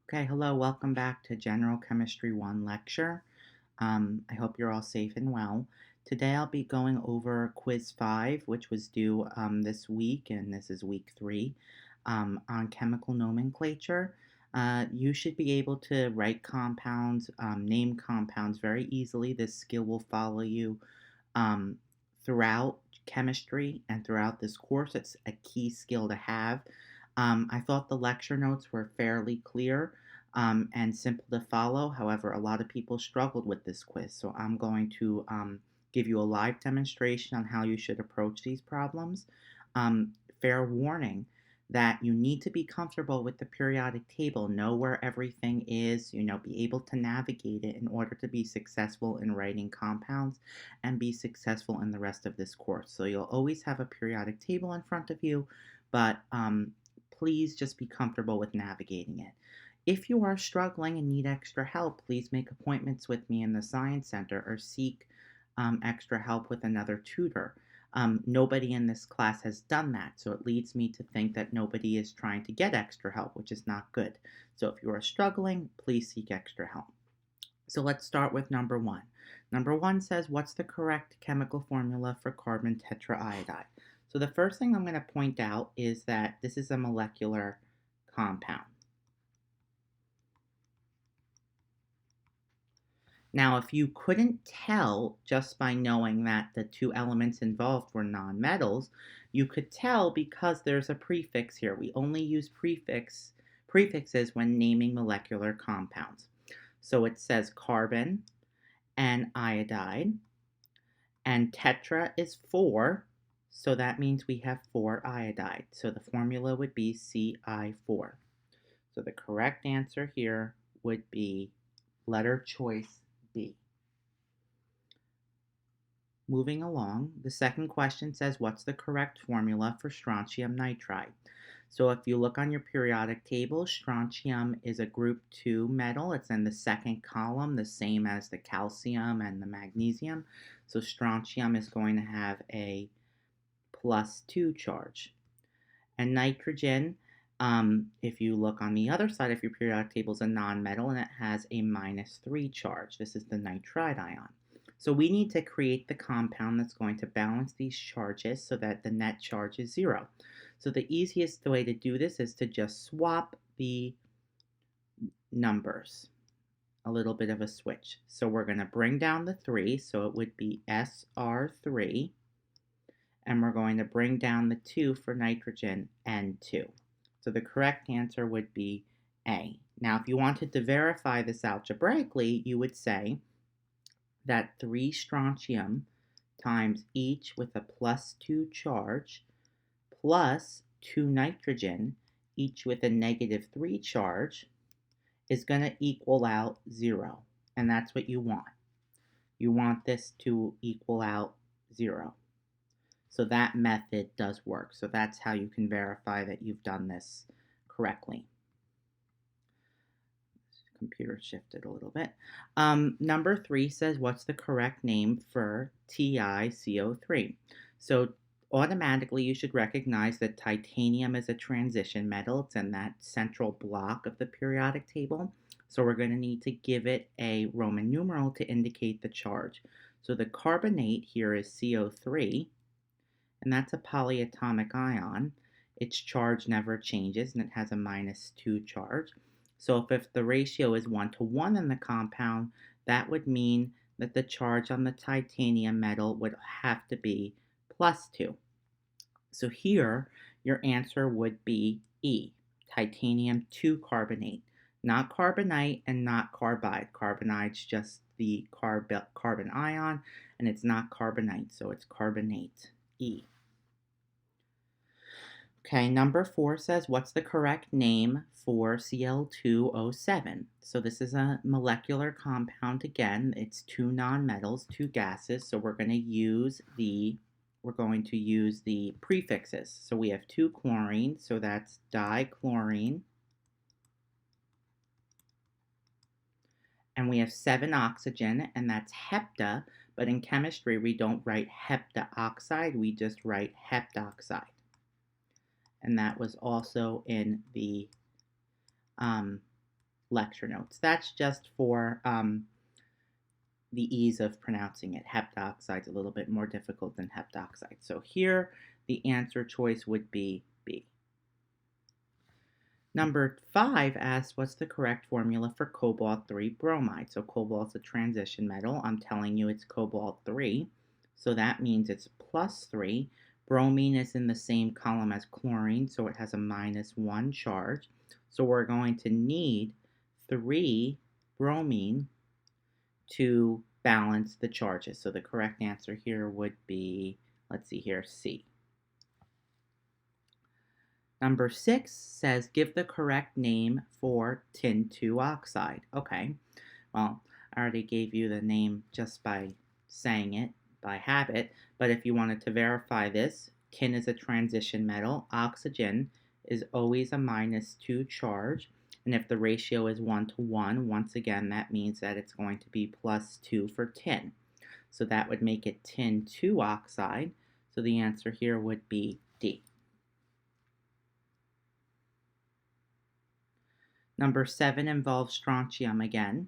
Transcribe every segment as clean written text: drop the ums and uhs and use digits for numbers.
Okay, hello, welcome back to General Chemistry 1 lecture. I hope you're all safe and well. Today I'll be going over Quiz 5, which was due this week, and this is week 3, on chemical nomenclature. You should be able to write compounds, name compounds very easily. This skill will follow you um, throughout chemistry and throughout this course. It's a key skill to have. I thought the lecture notes were fairly clear and simple to follow. However, a lot of people struggled with this quiz, so I'm going to give you a live demonstration on how you should approach these problems. Fair warning that you need to be comfortable with the periodic table, know where everything is, be able to navigate it in order to be successful in writing compounds and be successful in the rest of this course. So you'll always have a periodic table in front of you, but please just be comfortable with navigating it. If you are struggling and need extra help, please make appointments with me in the Science Center or seek extra help with another tutor. Nobody in this class has done that, so it leads me to think that nobody is trying to get extra help, which is not good. So if you are struggling, please seek extra help. So let's start with number 1. Number 1 says, what's the correct chemical formula for carbon tetraiodide? So the first thing I'm going to point out is that this is a molecular compound. Now, if you couldn't tell just by knowing that the two elements involved were nonmetals, you could tell because there's a prefix here. We only use prefixes when naming molecular compounds. So it says carbon and iodide, and tetra is 4, so that means we have 4 iodide. So the formula would be Ci4. So the correct answer here would be letter choice B. Moving along, the second question says, what's the correct formula for strontium nitride? So if you look on your periodic table, strontium is a group 2 metal. It's in the second column, the same as the calcium and the magnesium. So strontium is going to have a +2 charge. And nitrogen, if you look on the other side of your periodic table, is a nonmetal and it has a -3 charge. This is the nitride ion. So we need to create the compound that's going to balance these charges so that the net charge is 0. So the easiest way to do this is to just swap the numbers, a little bit of a switch. So we're going to bring down the 3, so it would be SR3, and we're going to bring down the 2 for nitrogen, N2. So the correct answer would be A. Now, if you wanted to verify this algebraically, you would say that 3 strontium times each with a +2 charge plus 2 nitrogen, each with a -3 charge, is going to equal out 0. And that's what you want. You want this to equal out 0. So that method does work. So that's how you can verify that you've done this correctly. Computer shifted a little bit. Number 3 says, what's the correct name for TiCO3? So automatically you should recognize that titanium is a transition metal. It's in that central block of the periodic table. So we're going to need to give it a Roman numeral to indicate the charge. So the carbonate here is CO3, and that's a polyatomic ion. Its charge never changes, and it has a -2 charge. So if the ratio is 1 to 1 in the compound, that would mean that the charge on the titanium metal would have to be +2. So here, your answer would be E, titanium 2 carbonate. Not carbonite and not carbide. Carbonide's just the carbon ion, and it's not carbonite, so it's carbonate, E. Okay, number 4 says, what's the correct name for Cl2O7? So this is a molecular compound again. It's 2 nonmetals, 2 gases. So we're going to use the prefixes. So we have 2 chlorine, so that's dichlorine. And we have 7 oxygen, and that's hepta. But in chemistry, we don't write heptaoxide, we just write heptoxide. And that was also in the lecture notes. That's just for the ease of pronouncing it. Heptoxide's a little bit more difficult than heptoxide. So here, the answer choice would be B. Number 5 asks, what's the correct formula for cobalt-3 bromide? So cobalt's a transition metal. I'm telling you it's cobalt-3. So that means it's +3. Bromine is in the same column as chlorine, so it has a -1 charge. So we're going to need 3 bromine to balance the charges. So the correct answer here would be, let's see here, C. Number 6 says, give the correct name for tin 2 oxide. Okay, well, I already gave you the name just by saying it, by habit, but if you wanted to verify this, tin is a transition metal, oxygen is always a -2 charge, and if the ratio is 1 to 1, once again, that means that it's going to be +2 for tin. So that would make it tin 2 oxide, so the answer here would be D. Number 7 involves strontium again.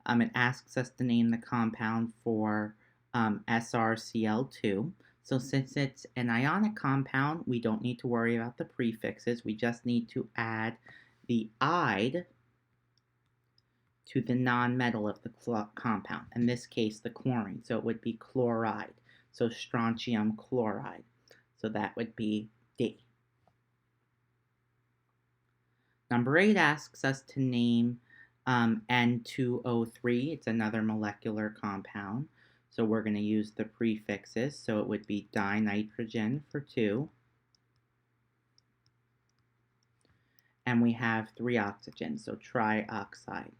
It asks us to name the compound for SrCl2. So since it's an ionic compound, we don't need to worry about the prefixes. We just need to add the "ide" to the nonmetal of the compound, in this case the chlorine. So it would be chloride. So strontium chloride. So that would be D. Number 8 asks us to name N2O3. It's another molecular compound. So we're going to use the prefixes. So it would be dinitrogen for 2. And we have 3 oxygens, so trioxide.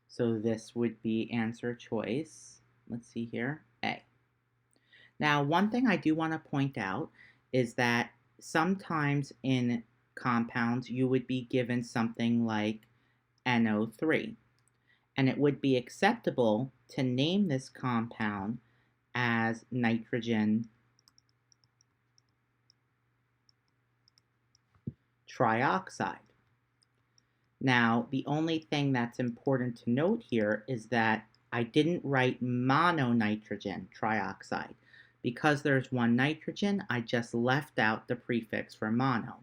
So this would be answer choice, let's see here, A. Now, one thing I do want to point out is that sometimes in compounds you would be given something like NO3, and it would be acceptable to name this compound as nitrogen trioxide. Now, the only thing that's important to note here is that I didn't write mononitrogen trioxide. Because there's one nitrogen, I just left out the prefix for mono.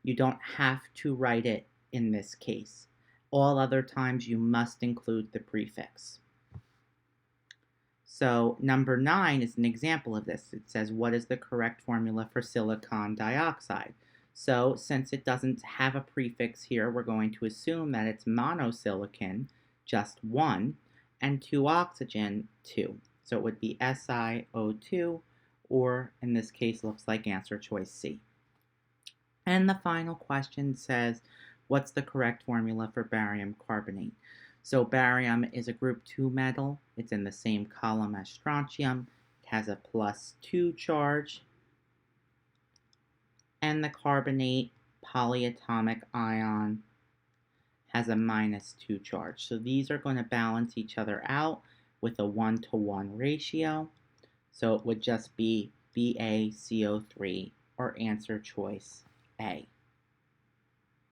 You don't have to write it in this case. All other times you must include the prefix. So number 9 is an example of this. It says, what is the correct formula for silicon dioxide? So since it doesn't have a prefix here, we're going to assume that it's monosilicon, just 1, and 2 oxygen, 2. So it would be SiO2, or in this case, looks like answer choice C. And the final question says, what's the correct formula for barium carbonate? So barium is a group 2 metal. It's in the same column as strontium. It has a +2 charge. And the carbonate polyatomic ion has a -2 charge. So these are going to balance each other out with a 1-to-1 ratio. So it would just be BaCO3, or answer choice A.